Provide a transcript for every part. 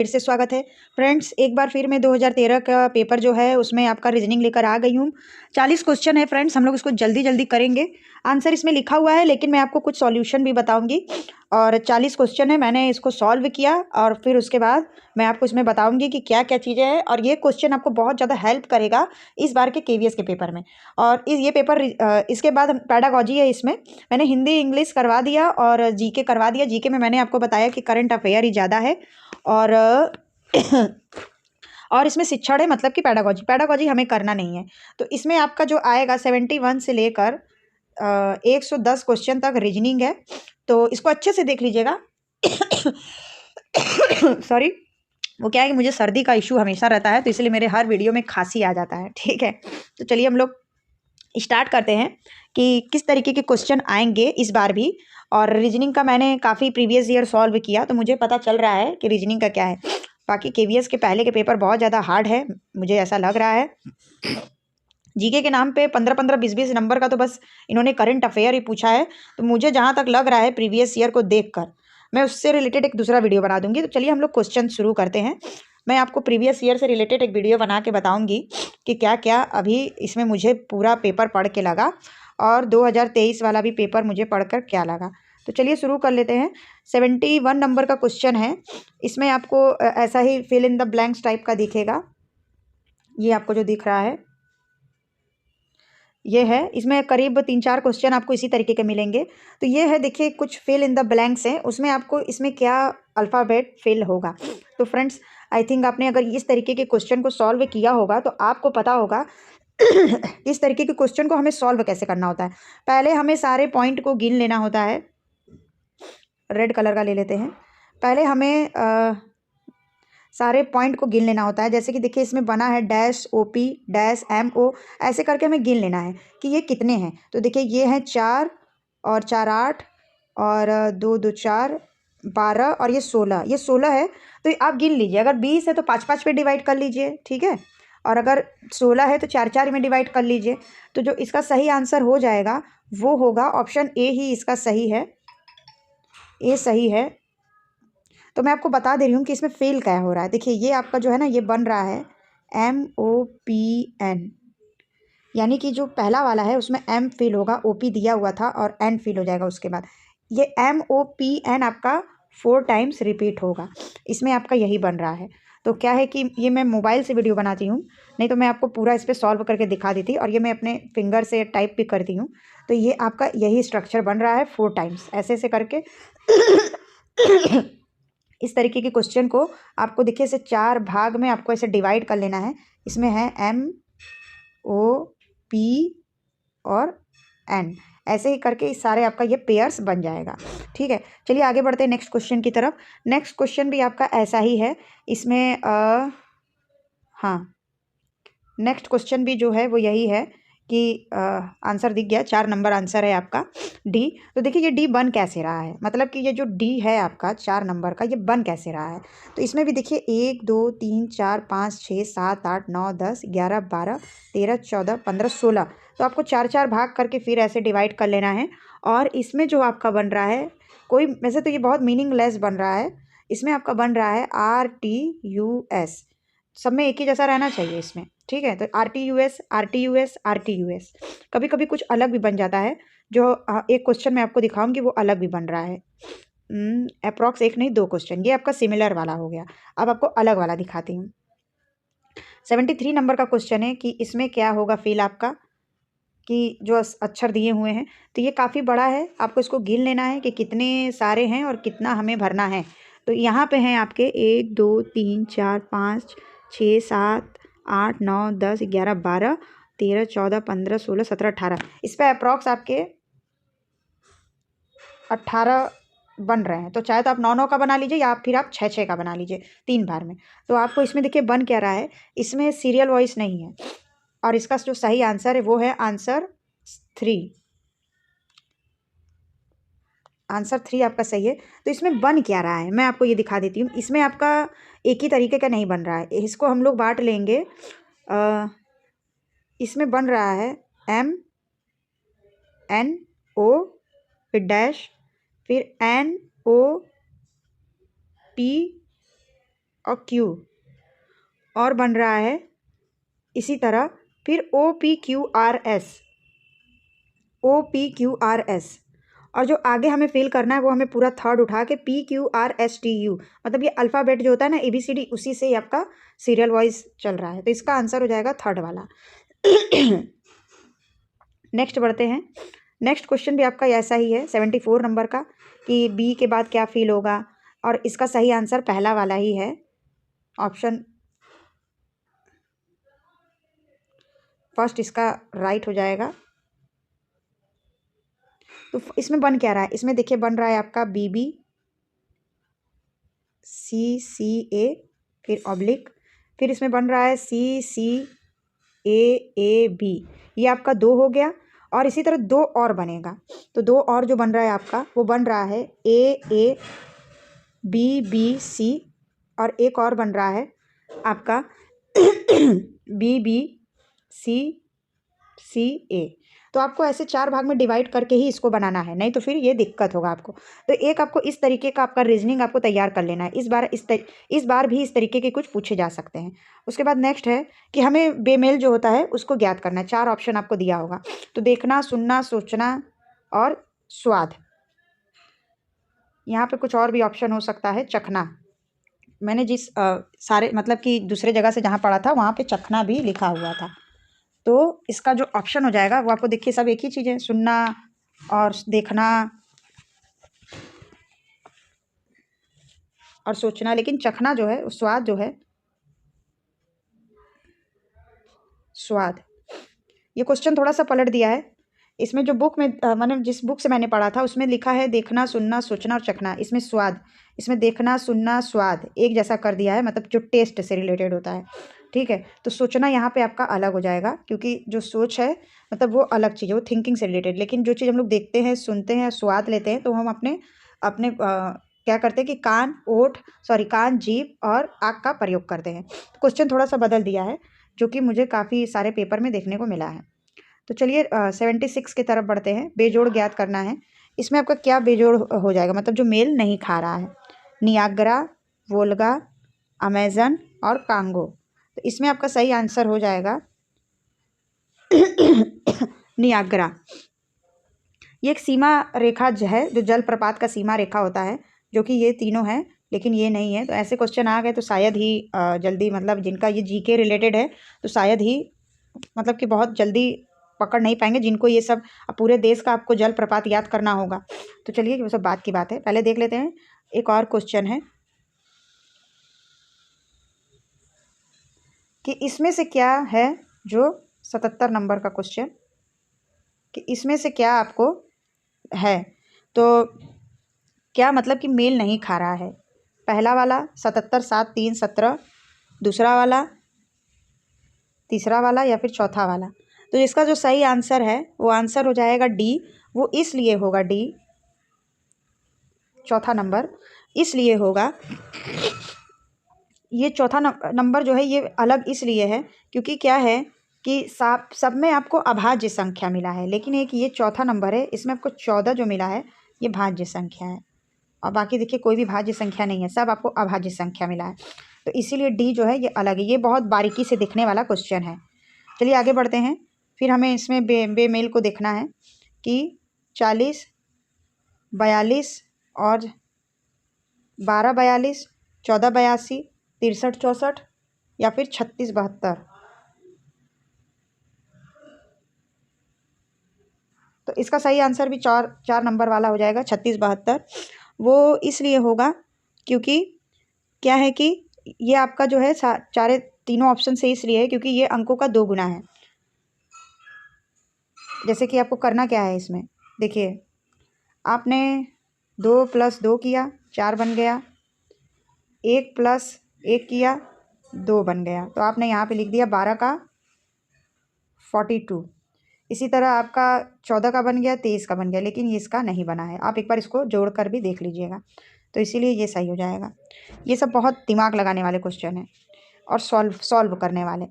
फिर से स्वागत है फ्रेंड्स। एक बार फिर मैं 2013 का पेपर जो है उसमें आपका रीजनिंग लेकर आ गई हूँ। 40 क्वेश्चन है फ्रेंड्स, हम लोग इसको जल्दी जल्दी करेंगे। आंसर इसमें लिखा हुआ है लेकिन मैं आपको कुछ सॉल्यूशन भी बताऊंगी। और 40 क्वेश्चन है, मैंने इसको सॉल्व किया और फिर उसके बाद मैं आपको इसमें बताऊंगी कि क्या क्या चीज़ें हैं। और ये क्वेश्चन आपको बहुत ज़्यादा हेल्प करेगा इस बार के KVS के पेपर में। और ये पेपर इसके बाद पैडागॉजी है, इसमें मैंने हिंदी इंग्लिश करवा दिया और GK करवा दिया। GK में मैंने आपको बताया कि करंट अफेयर ही ज़्यादा है और और इसमें शिक्षण है, मतलब कि पैडागॉजी हमें करना नहीं है। तो इसमें आपका जो आएगा 71 से लेकर 110 क्वेश्चन तक रीजनिंग है। तो इसको अच्छे से देख लीजिएगा। सॉरी, वो क्या है कि मुझे सर्दी का इशू हमेशा रहता है, तो इसलिए मेरे हर वीडियो में खांसी आ जाता है। ठीक है, तो चलिए हम लोग स्टार्ट करते हैं कि किस तरीके के क्वेश्चन आएंगे इस बार भी। और रीजनिंग का मैंने काफ़ी प्रीवियस ईयर सॉल्व किया, तो मुझे पता चल रहा है कि रीजनिंग का क्या है। बाकी KVS के पहले के पेपर बहुत ज़्यादा हार्ड है, मुझे ऐसा लग रहा है। GK के नाम पे 15-15, 20-20 नंबर का तो बस इन्होंने करंट अफेयर ही पूछा है। तो मुझे जहाँ तक लग रहा है प्रीवियस ईयर को देखकर, मैं उससे रिलेटेड एक दूसरा वीडियो बना दूंगी। तो चलिए हम लोग क्वेश्चन शुरू करते हैं। मैं आपको प्रीवियस ईयर से रिलेटेड एक वीडियो बना के बताऊंगी कि क्या क्या अभी इसमें मुझे पूरा पेपर पढ़ के लगा और 2023 वाला भी पेपर मुझे पढ़कर क्या लगा। तो चलिए शुरू कर लेते हैं। 71 नंबर का क्वेश्चन है। इसमें आपको ऐसा ही fill in the blanks type का दिखेगा। ये आपको जो दिख रहा है ये है। इसमें करीब 3-4 क्वेश्चन आपको इसी तरीके के मिलेंगे। तो ये है, देखिए कुछ फिल इन द ब्लैंक्स हैं, उसमें आपको इसमें क्या अल्फ़ाबेट फिल होगा। तो फ्रेंड्स, आई थिंक आपने अगर इस तरीके के क्वेश्चन को सॉल्व किया होगा तो आपको पता होगा इस तरीके के क्वेश्चन को हमें सॉल्व कैसे करना होता है। पहले हमें सारे पॉइंट को गिन लेना होता है। रेड कलर का ले लेते हैं। पहले हमें सारे पॉइंट को गिन लेना होता है। जैसे कि देखिए इसमें बना है डैश OP डैश MO, ऐसे करके हमें गिन लेना है कि ये कितने हैं। तो देखिए ये हैं 4 और 4 8 और 2 2 4 12 और ये 16, ये 16 है। तो आप गिन लीजिए, अगर 20 है तो 5-5 पे डिवाइड कर लीजिए, ठीक है। और अगर 16 है तो 4-4 में डिवाइड कर लीजिए। तो जो इसका सही आंसर हो जाएगा वो होगा ऑप्शन A ही इसका सही है। A सही है। तो मैं आपको बता दे रही हूँ कि इसमें फेल क्या हो रहा है। देखिए ये आपका जो है ना, ये बन रहा है MOPN, यानी कि जो पहला वाला है उसमें M फिल होगा, OP दिया हुआ था और N फिल हो जाएगा उसके बाद। ये MOPN आपका 4 टाइम्स रिपीट होगा, इसमें आपका यही बन रहा है। तो क्या है कि ये मैं मोबाइल से वीडियो बनाती हूँ, नहीं तो मैं आपको पूरा इस पर सॉल्व करके दिखा देती, और ये मैं अपने फिंगर से टाइप भी करती हूँ। तो ये आपका यही स्ट्रक्चर बन रहा है 4 टाइम्स, ऐसे ऐसे करके। इस तरीके के क्वेश्चन को आपको देखिए इसे 4 भाग में आपको ऐसे डिवाइड कर लेना है। इसमें है MOP और N, ऐसे ही करके इस सारे आपका ये पेयर्स बन जाएगा। ठीक है, चलिए आगे बढ़ते हैं नेक्स्ट क्वेश्चन की तरफ। नेक्स्ट क्वेश्चन भी आपका ऐसा ही है। इसमें हाँ, नेक्स्ट क्वेश्चन भी जो है वो यही है कि आंसर दिख गया, 4 नंबर आंसर है आपका D। तो देखिए ये D बन कैसे रहा है, मतलब कि ये जो D है आपका 4 नंबर का, ये बन कैसे रहा है। तो इसमें भी देखिए 1 2 3 4 5 6 7 8 9 10 11 12 13 14 15 16। तो आपको 4-4 भाग करके फिर ऐसे डिवाइड कर लेना है। और इसमें जो आपका बन रहा है, कोई वैसे तो ये बहुत मीनिंगलेस बन रहा है। इसमें आपका बन रहा है RTUS, सब में एक ही जैसा रहना चाहिए इसमें, ठीक है। तो RTUS RTUS RTUS, कभी कभी कुछ अलग भी बन जाता है। जो एक क्वेश्चन मैं आपको दिखाऊंगी वो अलग भी बन रहा है। अप्रॉक्स एक नहीं 2 क्वेश्चन, ये आपका सिमिलर वाला हो गया। अब आपको अलग वाला दिखाती हूँ। 73 नंबर का क्वेश्चन है कि इसमें क्या होगा फिल आपका, कि जो अक्षर दिए हुए हैं। तो ये काफ़ी बड़ा है, आपको इसको गिन लेना है कि कितने सारे हैं और कितना हमें भरना है। तो यहाँ पे हैं आपके 1 2 3 4 5 6 7 8 9 10 11 12 13 14 15 16 17 18, इस पर अप्रॉक्स आपके 18 बन रहे हैं। तो चाहे तो आप 9-9 का बना लीजिए या फिर आप 6-6 का बना लीजिए 3 बार में। तो आपको इसमें देखिए बन क्या रहा है, इसमें सीरियल वाइज नहीं है। और इसका जो सही आंसर है वो है आंसर 3। आंसर 3 आपका सही है। तो इसमें बन क्या रहा है मैं आपको ये दिखा देती हूँ। इसमें आपका एक ही तरीके का नहीं बन रहा है, इसको हम लोग बांट लेंगे। इसमें बन रहा है MNO फिर डैश फिर NOP और क्यू और बन रहा है इसी तरह, फिर OPQRS, OPQRS, और जो आगे हमें फिल करना है वो हमें पूरा थर्ड उठा के PQRSTU, मतलब ये अल्फ़ाबेट जो होता है ना ABCD, उसी से ही आपका सीरियल वाइज चल रहा है। तो इसका आंसर हो जाएगा थर्ड वाला। नेक्स्ट बढ़ते हैं। नेक्स्ट क्वेश्चन भी आपका ऐसा ही है 74 नंबर का, कि बी के बाद क्या फिल होगा, और इसका सही आंसर पहला वाला ही है, ऑप्शन फर्स्ट इसका राइट हो जाएगा। तो इसमें बन क्या रहा है, इसमें देखिए बन रहा है आपका BBCCA, फिर ऑब्लिक, फिर इसमें बन रहा है CCAAB, ये आपका 2 हो गया, और इसी तरह 2 और बनेगा। तो 2 और जो बन रहा है आपका वो बन रहा है AABBC, और एक और बन रहा है आपका BBCCA। तो आपको ऐसे 4 भाग में डिवाइड करके ही इसको बनाना है, नहीं तो फिर ये दिक्कत होगा आपको। तो एक आपको इस तरीके का आपका रीजनिंग आपको तैयार कर लेना है। इस बार भी इस तरीके के कुछ पूछे जा सकते हैं। उसके बाद नेक्स्ट है कि हमें बेमेल जो होता है उसको ज्ञात करना है। 4 ऑप्शन आपको दिया होगा, तो देखना, सुनना, सोचना और स्वाद। यहाँ पे कुछ और भी ऑप्शन हो सकता है, चखना। मैंने जिस सारे मतलब कि दूसरे जगह से जहाँ पढ़ा था वहाँ पे चखना भी लिखा हुआ था। तो इसका जो ऑप्शन हो जाएगा वो आपको देखिए सब एक ही चीज़ है, सुनना और देखना और सोचना, लेकिन चखना जो है, स्वाद जो है, स्वाद। ये क्वेश्चन थोड़ा सा पलट दिया है। इसमें जो बुक में मैंने जिस बुक से मैंने पढ़ा था उसमें लिखा है देखना, सुनना, सोचना और चखना। इसमें स्वाद, इसमें देखना, सुनना, स्वाद एक जैसा कर दिया है, मतलब जो टेस्ट से रिलेटेड होता है। ठीक है, तो सोचना यहाँ पे आपका अलग हो जाएगा, क्योंकि जो सोच है मतलब वो अलग चीज़ है, वो थिंकिंग से रिलेटेड। लेकिन जो चीज़ हम लोग देखते हैं, सुनते हैं, स्वाद लेते हैं, तो हम अपने अपने क्या करते हैं कि कान, जीभ और आँख का प्रयोग करते हैं। क्वेश्चन थोड़ा सा बदल दिया है, जो कि मुझे काफ़ी सारे पेपर में देखने को मिला है। तो चलिए 76 की तरफ बढ़ते हैं। बेजोड़ ज्ञात करना है। इसमें आपका क्या बेजोड़ हो जाएगा, मतलब जो मेल नहीं खा रहा है। नियाग्रा, वोल्गा, अमेजन और कांगो। तो इसमें आपका सही आंसर हो जाएगा नियाग्रा। ये एक सीमा रेखा है, जो जलप्रपात का सीमा रेखा होता है, जो कि ये तीनों है, लेकिन ये नहीं है। तो ऐसे क्वेश्चन आ गए तो शायद ही जल्दी, मतलब जिनका ये जीके रिलेटेड है तो शायद ही मतलब कि बहुत जल्दी पकड़ नहीं पाएंगे, जिनको ये सब पूरे देश का आपको जलप्रपात याद करना होगा। तो चलिए वो सब बात की बात है, पहले देख लेते हैं। एक और क्वेश्चन है कि इसमें से क्या है, जो 77 नंबर का क्वेश्चन, कि इसमें से क्या आपको है, तो क्या मतलब कि मेल नहीं खा रहा है। पहला वाला 77, 7, 3, 17, दूसरा वाला, तीसरा वाला या फिर चौथा वाला। तो इसका जो सही आंसर है वो आंसर हो जाएगा डी। वो इसलिए होगा डी, चौथा नंबर इसलिए होगा, ये चौथा नंबर जो है ये अलग इसलिए है क्योंकि क्या है कि सब में आपको अभाज्य संख्या मिला है, लेकिन एक ये चौथा नंबर है, इसमें आपको 14 जो मिला है ये भाज्य संख्या है, और बाकी देखिए कोई भी भाज्य संख्या नहीं है, सब आपको अभाज्य संख्या मिला है। तो इसीलिए डी जो है ये अलग है। ये बहुत बारीकी से दिखने वाला क्वेश्चन है। चलिए आगे बढ़ते हैं। फिर हमें इसमें बेमेल को देखना है कि 40, 42 और 12, 42, 14, 82, 63, 64 या फिर 36, 72। तो इसका सही आंसर भी चार नंबर वाला हो जाएगा, 36, 72। वो इसलिए होगा क्योंकि क्या है कि ये आपका जो है चारे तीनों ऑप्शन से इसलिए है क्योंकि ये अंकों का 2 गुना है। जैसे कि आपको करना क्या है इसमें, देखिए आपने 2 + 2 किया 4 बन गया, 1 + 1 किया 2 बन गया, तो आपने यहाँ पे लिख दिया 12 का 42। इसी तरह आपका 14 का बन गया, 23 का बन गया, लेकिन ये इसका नहीं बना है। आप एक बार इसको जोड़ कर भी देख लीजिएगा, तो इसीलिए ये सही हो जाएगा। ये सब बहुत दिमाग लगाने वाले क्वेश्चन हैं और सॉल्व करने वाले।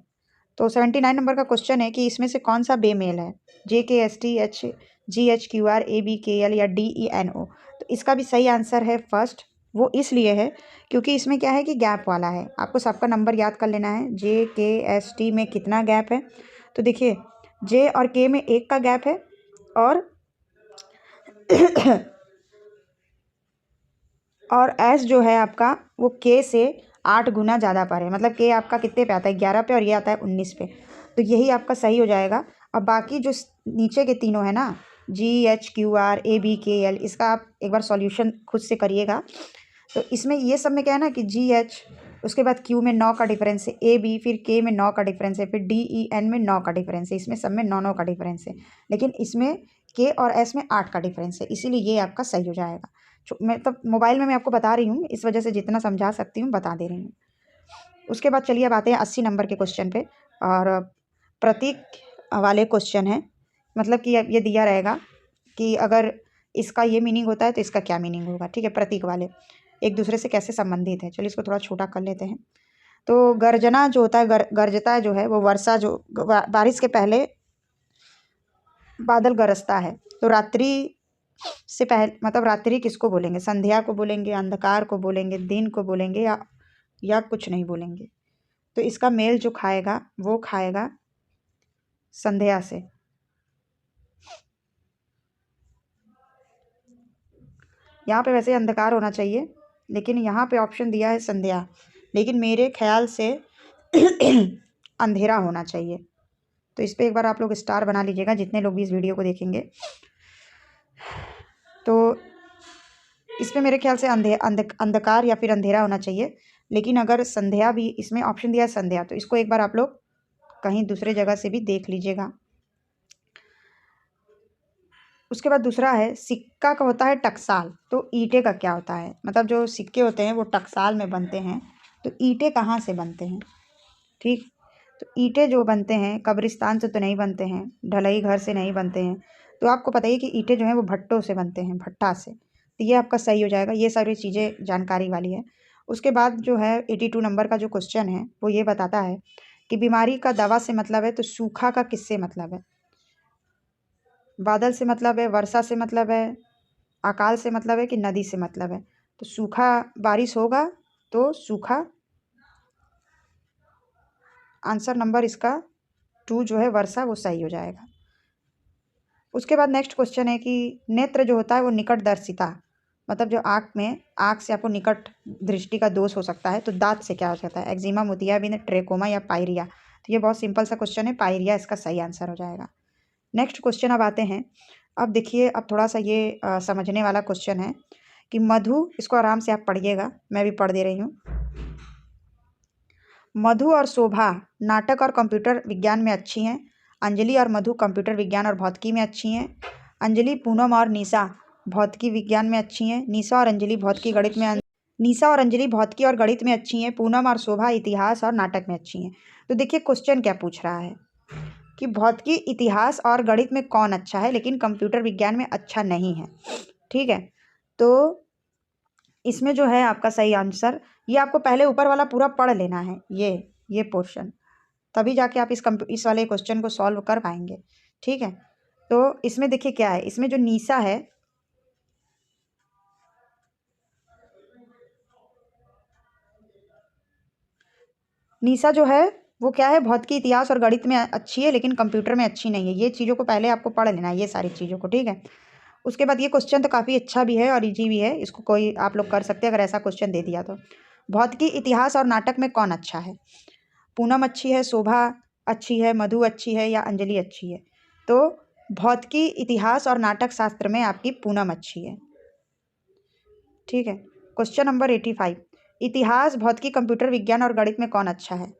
तो 79 नंबर का क्वेश्चन है कि इसमें से कौन सा बेमेल है, JK, ST, HG, HQR, AB, KL या DE, NO। तो इसका भी सही आंसर है फर्स्ट, वो इसलिए है क्योंकि इसमें क्या है कि गैप वाला है। आपको सबका नंबर याद कर लेना है। जे के एस टी में कितना गैप है, तो देखिए जे और के में 1 का गैप है और और एस जो है आपका वो के से 8 गुना ज़्यादा पर है। मतलब के आपका कितने पे आता है, 11 पे, और ये आता है 19 पे। तो यही आपका सही हो जाएगा। अब बाकी जो नीचे के तीनों है ना, G H Q R A B K L, इसका आप एक बार सॉल्यूशन खुद से करिएगा। तो इसमें ये सब में क्या है ना कि जी एच, उसके बाद क्यू में 9 का डिफरेंस है, ए बी, फिर के में 9 का डिफरेंस है, फिर डी ई एन में 9 का डिफरेंस है। इसमें सब में 9 9 का डिफरेंस है, लेकिन इसमें के और एस में 8 का डिफरेंस है, इसीलिए ये आपका सही हो जाएगा। मैं तब मोबाइल में मैं आपको बता रही हूँ, इस वजह से जितना समझा सकती हूँ बता दे रही हूँ। उसके बाद चलिए अब आते हैं 80 नंबर के क्वेश्चन पे। और प्रतीक वाले क्वेश्चन है, मतलब कि ये दिया रहेगा कि अगर इसका ये मीनिंग होता है तो इसका क्या मीनिंग होगा। ठीक है, प्रतीक वाले एक दूसरे से कैसे संबंधित है। चलिए इसको थोड़ा छोटा कर लेते हैं। तो गर्जना जो होता है, गर्जता जो है वो वर्षा, जो बारिश के पहले बादल गरजता है। तो रात्रि से पहले, मतलब रात्रि किसको बोलेंगे, संध्या को बोलेंगे, अंधकार को बोलेंगे, दिन को बोलेंगे, या कुछ नहीं बोलेंगे। तो इसका मेल जो खाएगा वो खाएगा संध्या से। यहाँ पे वैसे अंधकार होना चाहिए, लेकिन यहाँ पे ऑप्शन दिया है संध्या, लेकिन मेरे ख्याल से अंधेरा होना चाहिए। तो इस पर एक बार आप लोग स्टार बना लीजिएगा, जितने लोग भी इस वीडियो को देखेंगे। तो इस पर मेरे ख्याल से अंधकार या फिर अंधेरा होना चाहिए, लेकिन अगर संध्या भी इसमें ऑप्शन दिया है संध्या, तो इसको एक बार आप लोग कहीं दूसरे जगह से भी देख लीजिएगा। उसके बाद दूसरा है सिक्का का होता है टकसाल, तो ईंटे का क्या होता है। मतलब जो सिक्के होते हैं वो टकसाल में बनते हैं, तो ईंटे कहाँ से बनते हैं। ठीक, तो ईंटे जो बनते हैं कब्रिस्तान से तो नहीं बनते हैं, ढलई घर से नहीं बनते हैं। तो आपको पता ही है कि ईंटे जो हैं वो भट्टों से बनते हैं, भट्टा से। तो ये आपका सही हो जाएगा। ये सारी चीज़ें जानकारी वाली है। उसके बाद जो है 82 नंबर का जो क्वेश्चन है वो ये बताता है कि बीमारी का दवा से मतलब है, तो सूखा का किससे मतलब है। बादल से मतलब है, वर्षा से मतलब है, अकाल से मतलब है, कि नदी से मतलब है। तो सूखा बारिश होगा तो सूखा, आंसर नंबर इसका 2 जो है वर्षा, वो सही हो जाएगा। उसके बाद नेक्स्ट क्वेश्चन है कि नेत्र जो होता है वो निकटदर्शिता, मतलब जो आँख से आपको निकट दृष्टि का दोष हो सकता है, तो दांत से क्या हो सकता है, एक्जिमा, मोतियाबिंद, ट्रेकोमा या पायरिया। तो ये बहुत सिंपल सा क्वेश्चन है, पायरिया इसका सही आंसर हो जाएगा। नेक्स्ट क्वेश्चन अब आते हैं। अब देखिए, अब थोड़ा सा ये समझने वाला क्वेश्चन है कि मधु, इसको आराम से आप पढ़िएगा, मैं भी पढ़ दे रही हूँ। मधु और शोभा नाटक और कंप्यूटर विज्ञान में अच्छी हैं। अंजलि और मधु कंप्यूटर विज्ञान और भौतिकी में अच्छी हैं। अंजलि, पूनम और निशा भौतिकी विज्ञान में अच्छी हैं। निशा और अंजलि भौतिकी और गणित में अच्छी हैं। पूनम और शोभा इतिहास और नाटक में अच्छी हैं। तो देखिए क्वेश्चन क्या पूछ रहा है कि भौतिकी, इतिहास और गणित में कौन अच्छा है, लेकिन कंप्यूटर विज्ञान में अच्छा नहीं है। ठीक है, तो इसमें जो है आपका सही आंसर, ये आपको पहले ऊपर वाला पूरा पढ़ लेना है, ये पोर्शन, तभी जाके आप इस वाले क्वेश्चन को सॉल्व कर पाएंगे। ठीक है, तो इसमें देखिए क्या है, इसमें जो निशा है, निशा जो है वो क्या है, भौतिकी, इतिहास और गणित में अच्छी है, लेकिन कंप्यूटर में अच्छी नहीं है। ये चीज़ों को पहले आपको पढ़ लेना है, ये सारी चीज़ों को। ठीक है, उसके बाद ये क्वेश्चन तो काफ़ी अच्छा भी है और इजी भी है, इसको कोई आप लोग कर सकते हैं अगर ऐसा क्वेश्चन दे दिया तो। भौतिकी, इतिहास और नाटक में कौन अच्छा है। पूनम अच्छी है, शोभा अच्छी है, मधु अच्छी है, या अंजलि अच्छी है। तो भौतिकी, इतिहास और नाटक शास्त्र में आपकी पूनम अच्छी है। ठीक है, क्वेश्चन नंबर 85, इतिहास, भौतिकी, कंप्यूटर विज्ञान और गणित में कौन अच्छा है।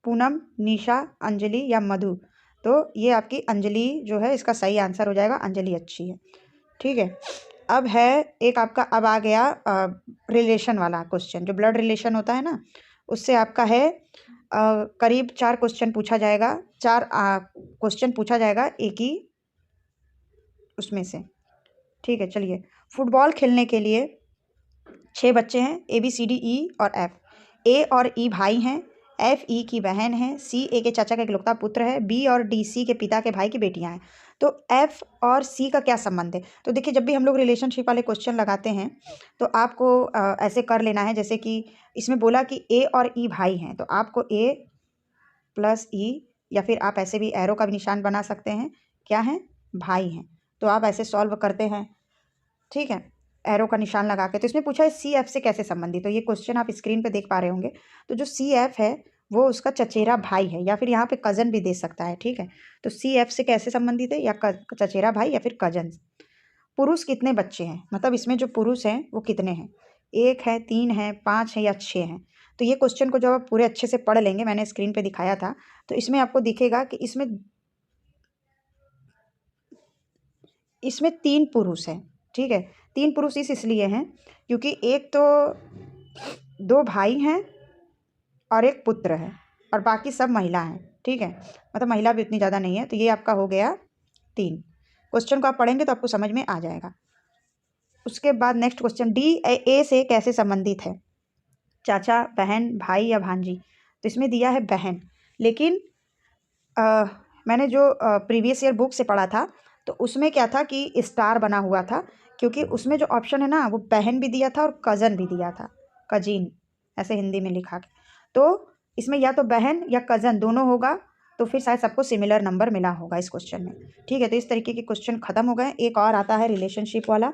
पूनम, निशा, अंजलि या मधु। तो ये आपकी अंजलि जो है, इसका सही आंसर हो जाएगा, अंजलि अच्छी है। ठीक है, अब है एक आपका, अब आ गया रिलेशन वाला क्वेश्चन, जो ब्लड रिलेशन होता है ना, उससे आपका है करीब 4 क्वेश्चन पूछा जाएगा, 4 क्वेश्चन पूछा जाएगा एक ही उसमें से। ठीक है, चलिए, फुटबॉल खेलने के लिए 6 बच्चे हैं, ABCDE और F। A और E भाई हैं, एफ ई की बहन है, सी ए के चाचा का इकलौता पुत्र है, बी और डी सी के पिता के भाई की बेटियां हैं। तो एफ और सी का क्या संबंध है? तो देखिए, जब भी हम लोग रिलेशनशिप वाले क्वेश्चन लगाते हैं तो आपको ऐसे कर लेना है, जैसे कि इसमें बोला कि ए और ई भाई हैं, तो आपको ए प्लस ई, या फिर आप ऐसे भी एरो का भी निशान बना सकते हैं, क्या है, भाई हैं। तो आप ऐसे सॉल्व करते हैं, ठीक है, एरो का निशान लगा के। तो इसमें पूछा है सी एफ से कैसे संबंधित, तो ये क्वेश्चन आप स्क्रीन पे देख पा रहे होंगे। तो जो सी एफ है वो उसका चचेरा भाई है, या फिर यहाँ पे कजन भी दे सकता है, ठीक है। तो सी एफ से कैसे संबंधित है, या चचेरा भाई या फिर कजन। पुरुष कितने बच्चे हैं, मतलब इसमें जो पुरुष हैं वो कितने हैं, 1 है, 3 है, 5 है या 6 हैं। तो ये क्वेश्चन को जब आप पूरे अच्छे से पढ़ लेंगे, मैंने स्क्रीन पे दिखाया था, तो इसमें आपको दिखेगा कि इसमें 3 पुरुष हैं, ठीक है। 3 पुरुष इसलिए हैं क्योंकि एक तो 2 भाई हैं और एक पुत्र है, और बाकी सब महिला हैं, ठीक है, मतलब महिला भी उतनी ज़्यादा नहीं है। तो ये आपका हो गया 3। क्वेश्चन को आप पढ़ेंगे तो आपको समझ में आ जाएगा। उसके बाद नेक्स्ट क्वेश्चन, डी ए से कैसे संबंधित है, चाचा, बहन, भाई या भांजी। तो इसमें दिया है बहन, लेकिन मैंने जो प्रीवियस ईयर बुक से पढ़ा था तो उसमें क्या था कि स्टार बना हुआ था, क्योंकि उसमें जो ऑप्शन है ना वो बहन भी दिया था और कज़न भी दिया था, कजीन ऐसे हिंदी में लिखा के। तो इसमें या तो बहन या कज़न दोनों होगा, तो फिर शायद सबको सिमिलर नंबर मिला होगा इस क्वेश्चन में, ठीक है। तो इस तरीके के क्वेश्चन खत्म हो गए। एक और आता है रिलेशनशिप वाला।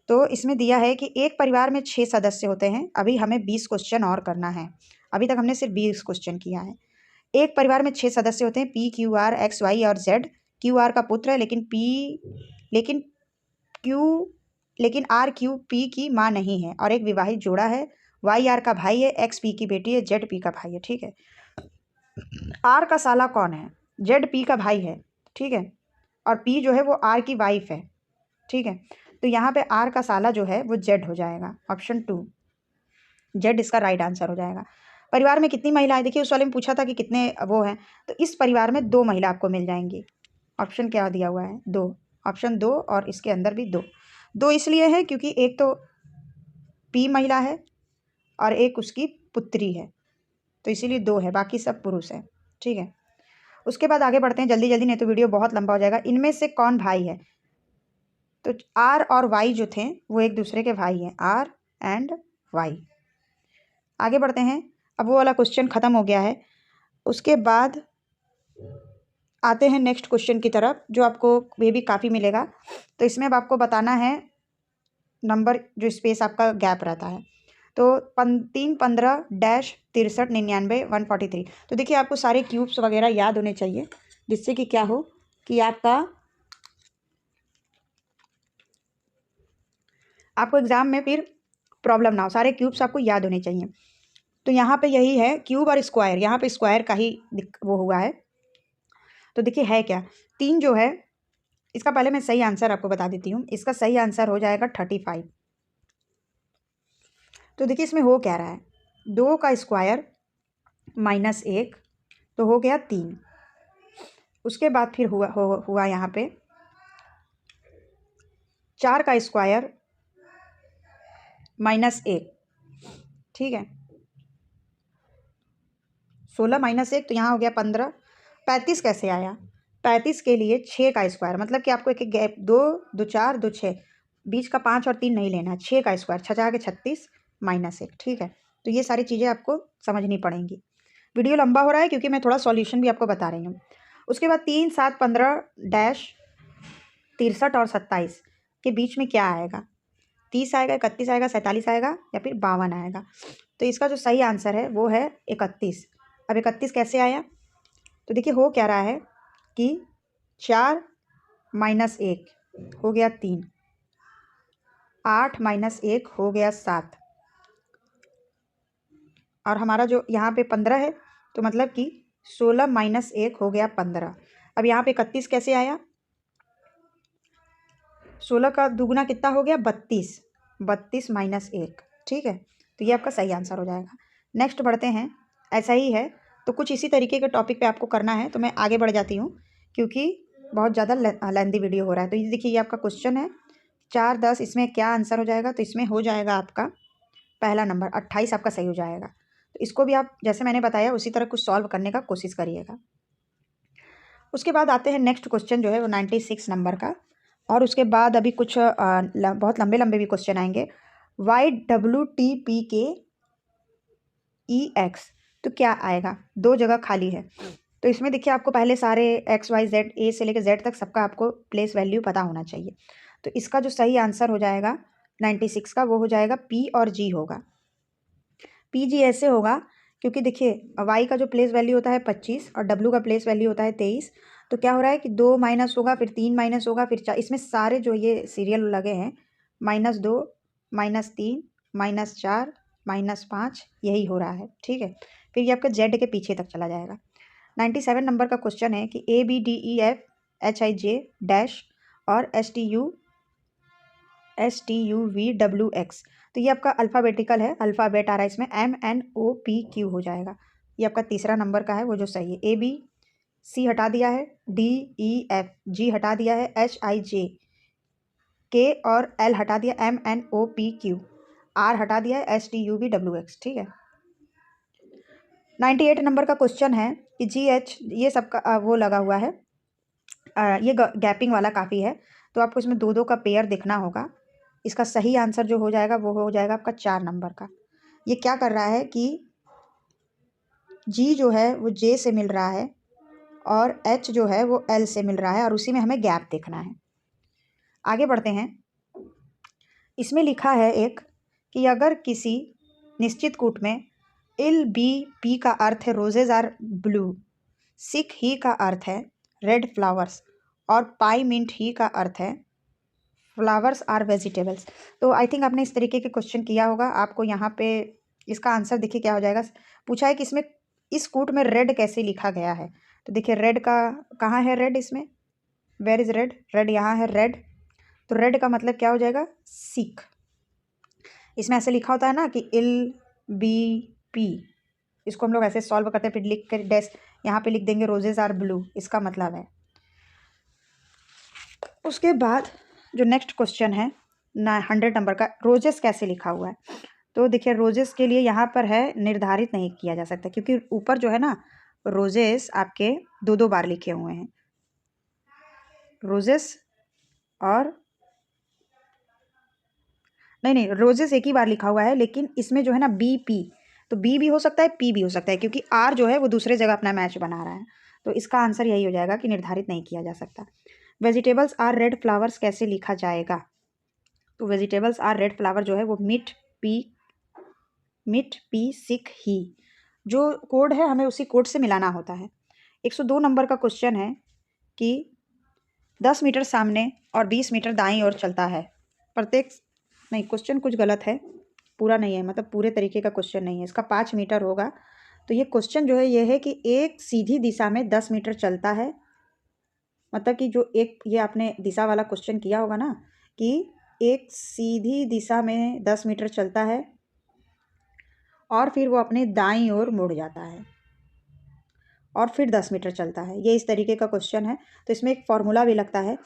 तो इसमें दिया है कि एक परिवार में 6 सदस्य होते हैं। अभी हमें 20 क्वेश्चन और करना है, अभी तक हमने सिर्फ 20 क्वेश्चन किया है। एक परिवार में 6 सदस्य होते हैं, P Q R X Y और जेड। क्यू आर का पुत्र है, लेकिन आर क्यू पी की माँ नहीं है, और एक विवाहित जोड़ा है। वाई आर का भाई है, एक्स पी की बेटी है, जेड पी का भाई है, ठीक है। आर का साला कौन है, जेड पी का भाई है, ठीक है, और पी जो है वो आर की वाइफ है, ठीक है। तो यहाँ पे आर का साला जो है वो जेड हो जाएगा, ऑप्शन 2 जेड इसका राइट आंसर हो जाएगा। परिवार में कितनी महिलाएं, देखिए उस वाले में पूछा था कि कितने वो हैं, तो इस परिवार में 2 महिला आपको मिल जाएंगी। ऑप्शन क्या दिया हुआ है, 2, ऑप्शन 2, और इसके अंदर भी 2 इसलिए है क्योंकि एक तो पी महिला है और एक उसकी पुत्री है, तो इसीलिए 2 है, बाकी सब पुरुष है, ठीक है। उसके बाद आगे बढ़ते हैं जल्दी जल्दी, नहीं तो वीडियो बहुत लंबा हो जाएगा। इनमें से कौन भाई है, तो आर और वाई जो थे वो एक दूसरे के भाई हैं, आर एंड वाई। आगे बढ़ते हैं, अब वो वाला क्वेश्चन ख़त्म हो गया है। उसके बाद आते हैं नेक्स्ट क्वेश्चन की तरफ, जो आपको ये भी काफ़ी मिलेगा। तो इसमें अब आपको बताना है नंबर, जो स्पेस आपका गैप रहता है। तो 3, 15, डैश 63, 99, 143। तो देखिए आपको सारे क्यूब्स वगैरह याद होने चाहिए, जिससे कि क्या हो कि आपको एग्ज़ाम में फिर प्रॉब्लम ना हो, सारे क्यूब्स आपको याद होने चाहिए। तो यहाँ पे यही है, क्यूब और स्क्वायर, यहाँ पे स्क्वायर का ही वो हुआ है। तो देखिए है क्या, 3 जो है, इसका पहले मैं सही आंसर आपको बता देती हूँ। इसका सही आंसर हो जाएगा 35। तो देखिए इसमें हो क्या रहा है, 2 का स्क्वायर माइनस 1, तो हो गया 3। उसके बाद फिर हुआ यहाँ पे 4 का स्क्वायर माइनस 1, ठीक है, 16 माइनस 1, तो यहाँ हो गया 15। 35 कैसे आया, 35 के लिए 6 का स्क्वायर, मतलब कि आपको एक एक गैप, 2, 2, 4, 2, 6, बीच का 5 और 3 नहीं लेना है, 6 का स्क्वायर, 6 के 36 माइनस 1, ठीक है। तो ये सारी चीज़ें आपको समझनी पड़ेंगी। वीडियो लंबा हो रहा है क्योंकि मैं थोड़ा सॉल्यूशन भी आपको बता रही हूँ। उसके बाद 3, 7, 15, डैश 63 और 27 के बीच में क्या आएगा, 30 आएगा, 31 आएगा, 47 आएगा या फिर 52 आएगा। तो इसका जो सही आंसर है वो है 31। अब 31 कैसे आया, तो देखिए हो क्या रहा है कि 4 माइनस 1 हो गया 3, 8 माइनस 1 हो गया 7, और हमारा जो यहाँ पे 15 है, तो मतलब कि 16 माइनस 1 हो गया 15। अब यहाँ पे 31 कैसे आया, 16 का दुगुना कितना हो गया, 32, 32 माइनस 1, ठीक है। तो ये आपका सही आंसर हो जाएगा। नेक्स्ट बढ़ते हैं, ऐसा ही है, तो कुछ इसी तरीके के टॉपिक पे आपको करना है, तो मैं आगे बढ़ जाती हूँ क्योंकि बहुत ज़्यादा लेंदी वीडियो हो रहा है। तो ये देखिए, ये आपका क्वेश्चन है 4, 10, इसमें क्या आंसर हो जाएगा, तो इसमें हो जाएगा आपका पहला नंबर 28 आपका सही हो जाएगा। तो इसको भी आप जैसे मैंने बताया उसी तरह कुछ सॉल्व करने का कोशिश करिएगा। उसके बाद आते हैं नेक्स्ट क्वेश्चन जो है वो 96 नंबर का, और उसके बाद अभी कुछ बहुत लंबे लंबे भी क्वेश्चन आएंगे। YWTPKEX, तो क्या आएगा? दो जगह खाली है, तो इसमें देखिए आपको पहले सारे XYZ A से लेकर Z तक सबका आपको प्लेस वैल्यू पता होना चाहिए। तो इसका जो सही आंसर हो जाएगा 96 का, वो हो जाएगा P और G होगा। PG ऐसे होगा क्योंकि देखिए Y का जो प्लेस वैल्यू होता है 25 और W का प्लेस वैल्यू होता है 23। तो क्या हो रहा है कि 2 माइनस होगा, फिर 3 माइनस होगा, फिर 4, इसमें सारे जो ये सीरियल लगे हैं -2 -3 -4 -5 यही हो रहा है, ठीक है। फिर ये आपका Z के पीछे तक चला जाएगा। 97 नंबर का क्वेश्चन है कि ABDEFHIJ- और STUVWX, तो ये आपका अल्फ़ाबेटिकल है, अल्फ़ाबेट आ रहा है इसमें, MNOPQ हो जाएगा। ये आपका तीसरा नंबर का है वो जो सही है। ABC हटा दिया है, DEFG हटा दिया है, HIJK और L हटा दिया, MNOPQ, R हटा दिया है, STUVWX, ठीक है। 98 नंबर का क्वेश्चन है कि GH, ये सबका वो लगा हुआ है, ये गैपिंग वाला काफ़ी है, तो आपको इसमें दो का पेयर दिखना होगा। इसका सही आंसर जो हो जाएगा वो हो जाएगा आपका 4 नंबर का। ये क्या कर रहा है कि G जो है वो J से मिल रहा है और H जो है वो L से मिल रहा है, और उसी में हमें गैप देखना है। आगे बढ़ते हैं। इसमें लिखा है एक कि अगर किसी निश्चित कूट में LBP का अर्थ है रोजेज आर ब्लू, सिक ही का अर्थ है रेड फ्लावर्स, और पाई मिंट ही का अर्थ है फ्लावर्स आर वेजिटेबल्स। तो आई थिंक आपने इस तरीके के क्वेश्चन किया होगा। आपको यहाँ पे इसका आंसर देखिए क्या हो जाएगा। पूछा है कि इसमें इस कूट में रेड कैसे लिखा गया है, तो देखिए रेड का कहाँ है, रेड इसमें, वेयर इज रेड, रेड यहाँ है रेड, तो रेड का मतलब क्या हो जाएगा, सिक। इसमें ऐसे लिखा होता है ना कि LBP, इसको हम लोग ऐसे सॉल्व करते हैं, फिर लिख कर डैश यहाँ पे लिख देंगे रोजेज आर ब्लू, इसका मतलब है। उसके बाद जो नेक्स्ट क्वेश्चन है 100 नंबर का, रोजेस कैसे लिखा हुआ है। तो देखिए रोजेस के लिए यहाँ पर है निर्धारित नहीं किया जा सकता, क्योंकि ऊपर जो है ना रोजेस आपके दो बार लिखे हुए हैं, रोजेस, और नहीं रोजेस एक ही बार लिखा हुआ है, लेकिन इसमें जो है ना BP, तो B भी हो सकता है, P भी हो सकता है, क्योंकि R जो है वो दूसरे जगह अपना मैच बना रहा है। तो इसका आंसर यही हो जाएगा कि निर्धारित नहीं किया जा सकता। वेजिटेबल्स आर रेड फ्लावर्स कैसे लिखा जाएगा, तो वेजिटेबल्स आर रेड फ्लावर जो है वो मिट पी सिक ही, जो कोड है हमें उसी कोड से मिलाना होता है। 102 नंबर का क्वेश्चन है कि 10 मीटर सामने और 20 मीटर दाईं ओर चलता है, प्रत्येक, नहीं क्वेश्चन कुछ गलत है, पूरा नहीं है, मतलब पूरे तरीके का क्वेश्चन नहीं है, इसका 5 मीटर होगा। तो ये क्वेश्चन जो है ये है कि एक सीधी दिशा में 10 मीटर चलता है, मतलब कि जो एक ये आपने दिशा वाला क्वेश्चन किया होगा ना कि एक सीधी दिशा में 10 मीटर चलता है और फिर वो अपने दाईं ओर मुड़ जाता है और फिर 10 मीटर चलता है, ये इस तरीके का क्वेश्चन है। तो इसमें एक फॉर्मूला भी लगता है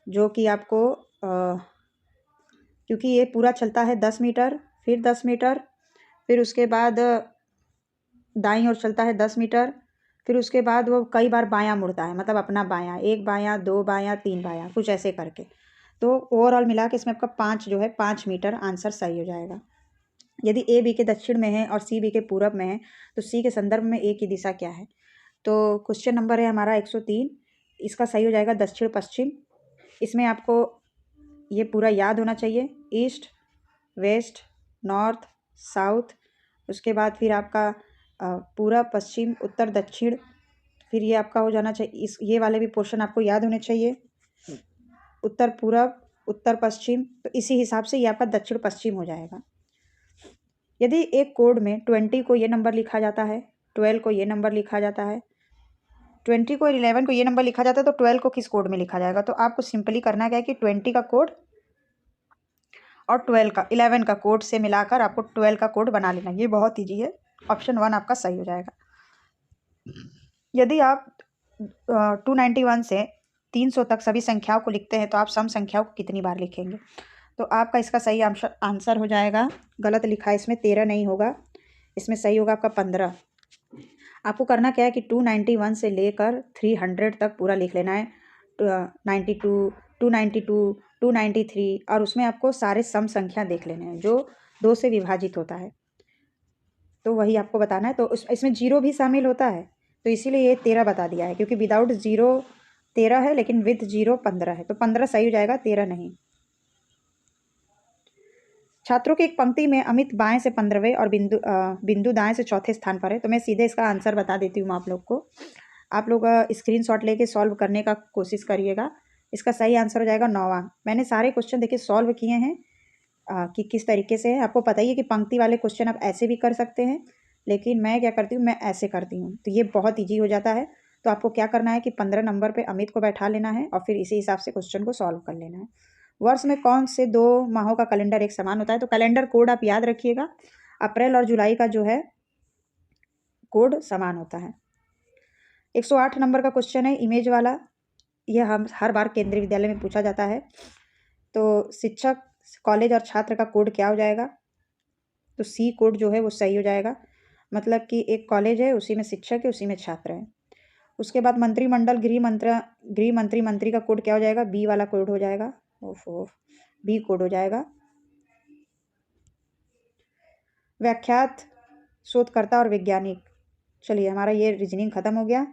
जो कि आपको क्योंकि ये पूरा चलता है 10 मीटर, फिर 10 मीटर, फिर उसके बाद दाईं ओर चलता है 10 मीटर, फिर उसके बाद वो कई बार बायां मुड़ता है, मतलब अपना बायां, एक बायां, दो बायां, तीन बायां, कुछ ऐसे करके। तो ओवरऑल मिला के इसमें आपका 5 जो है 5 मीटर आंसर सही हो जाएगा। यदि A B के दक्षिण में है और C B के पूरब में है तो C के संदर्भ में A की दिशा क्या है। तो क्वेश्चन नंबर है हमारा 103, इसका सही हो जाएगा दक्षिण पश्चिम। इसमें आपको ये पूरा याद होना चाहिए, ईस्ट वेस्ट नॉर्थ साउथ, उसके बाद फिर आपका पूरब पश्चिम उत्तर दक्षिण, फिर ये आपका हो जाना चाहिए, इस ये वाले भी पोर्शन आपको याद होने चाहिए, उत्तर पूरब उत्तर पश्चिम, तो इसी हिसाब से ये आपका दक्षिण पश्चिम हो जाएगा। यदि एक कोड में 20 को ये नंबर लिखा जाता है, 12 को ये नंबर लिखा जाता है, 20 को 11 को ये नंबर लिखा जाता है, तो 12 को किस कोड में लिखा जाएगा। तो आपको सिंपली करना क्या है कि 20 का कोड और 11 का कोड से मिलाकर आपको 12 का कोड बना लेना, ये बहुत ईजी है। ऑप्शन 1 आपका सही हो जाएगा। यदि आप 291 से 300 तक सभी संख्याओं को लिखते हैं तो आप सम संख्याओं को कितनी बार लिखेंगे। तो आपका इसका सही आंसर हो जाएगा, गलत लिखा है इसमें, 13 नहीं होगा, इसमें सही होगा आपका 15। आपको करना क्या है कि 291 से लेकर 300 तक पूरा लिख लेना है। 92, 292, 293 और उसमें आपको सारे सम संख्या देख लेने हैं जो 2 से विभाजित होता है, तो वही आपको बताना है। तो इसमें जीरो भी शामिल होता है, तो इसीलिए ये 13 बता दिया है, क्योंकि विदाउट जीरो 13 है लेकिन विथ जीरो 15 है, तो 15 सही हो जाएगा, 13 नहीं। छात्रों की एक पंक्ति में अमित बाएं से 15वें और बिंदु दाएं से चौथे स्थान पर है। तो मैं सीधे इसका आंसर बता देती हूँ आप लोग को। आप लोग स्क्रीनशॉट लेके सॉल्व करने का कोशिश करिएगा। इसका सही आंसर हो जाएगा 9वां। मैंने सारे क्वेश्चन देखिए सॉल्व किए हैं कि किस तरीके से है। आपको पता ही है कि पंक्ति वाले क्वेश्चन आप ऐसे भी कर सकते हैं, लेकिन मैं क्या करती हूँ, मैं ऐसे करती हूँ, तो ये बहुत ईजी हो जाता है। तो आपको क्या करना है कि 15 नंबर पे अमित को बैठा लेना है और फिर इसी हिसाब से क्वेश्चन को सॉल्व कर लेना है। वर्ष में कौन से 2 माहों का कैलेंडर एक समान होता है? तो कैलेंडर कोड आप याद रखिएगा, अप्रैल और जुलाई का जो है कोड समान होता है। 108 नंबर का क्वेश्चन है इमेज वाला। यह हम हर बार केंद्रीय विद्यालय में पूछा जाता है। तो शिक्षक, कॉलेज और छात्र का कोड क्या हो जाएगा? तो सी कोड जो है वो सही हो जाएगा। मतलब कि एक कॉलेज है, उसी में शिक्षक है, उसी में छात्र है। उसके बाद मंत्रिमंडल, गृह मंत्री, मंत्री का कोड क्या हो जाएगा? बी वाला कोड हो जाएगा। बी कोड हो जाएगा। व्याख्यात, शोधकर्ता और वैज्ञानिक। चलिए हमारा ये रीजनिंग खत्म हो गया।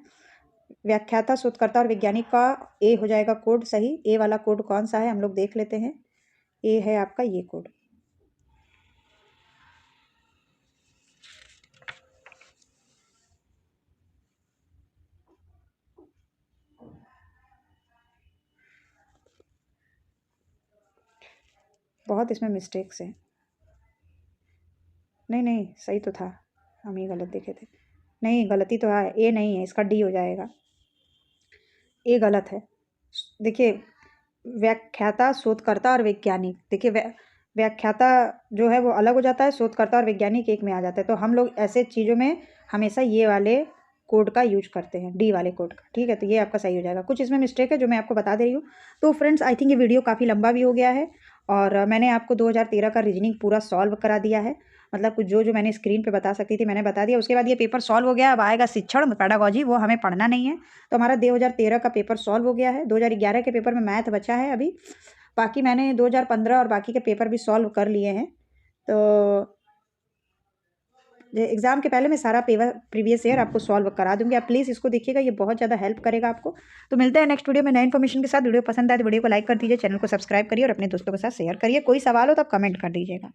व्याख्याता, शोधकर्ता और वैज्ञानिक का ए हो जाएगा कोड सही। ए वाला कोड कौन सा है हम लोग देख लेते हैं। ए है आपका ये कोड। बहुत इसमें मिस्टेक्स हैं। नहीं सही तो था, हम ये गलत देखे थे। नहीं गलती तो है, ए नहीं है, इसका डी हो जाएगा। ए गलत है। देखिए व्याख्याता, शोधकर्ता और वैज्ञानिक, देखिए व्याख्याता जो है वो अलग हो जाता है, शोधकर्ता और वैज्ञानिक एक में आ जाता है। तो हम लोग ऐसे चीज़ों में हमेशा ये वाले कोड का यूज करते हैं, डी वाले कोड का। ठीक है, तो ये आपका सही हो जाएगा। कुछ इसमें मिस्टेक है जो मैं आपको बता दे रही हूँ। तो फ्रेंड्स आई थिंक ये वीडियो काफ़ी लंबा भी हो गया है और मैंने आपको 2013 का रीजनिंग पूरा सॉल्व करा दिया है। मतलब कुछ जो मैंने स्क्रीन पे बता सकती थी मैंने बता दिया। उसके बाद ये पेपर सॉल्व हो गया। अब आएगा शिक्षण पेडागॉजी, वो हमें पढ़ना नहीं है। तो हमारा 2013 का पेपर सॉल्व हो गया है। 2011 के पेपर में मैथ बचा है अभी, बाकी मैंने 2015 और बाकी के पेपर भी सॉल्व कर लिए हैं। तो एग्जाम के पहले मैं सारा पेपर प्रीवियस ईयर आपको सॉल्व करा दूंगी। आप प्लीज़ इसको देखिएगा, ये बहुत ज़्यादा हेल्प करेगा आपको। तो मिलते हैं नेक्स्ट वीडियो में नई इन्फॉर्मेशन के साथ। वीडियो पसंद आए तो वीडियो को लाइक कर दीजिए, चैनल को सब्सक्राइब करिए और अपने दोस्तों के साथ शेयर करिए। कोई सवाल हो तो आप कमेंट कर दीजिएगा।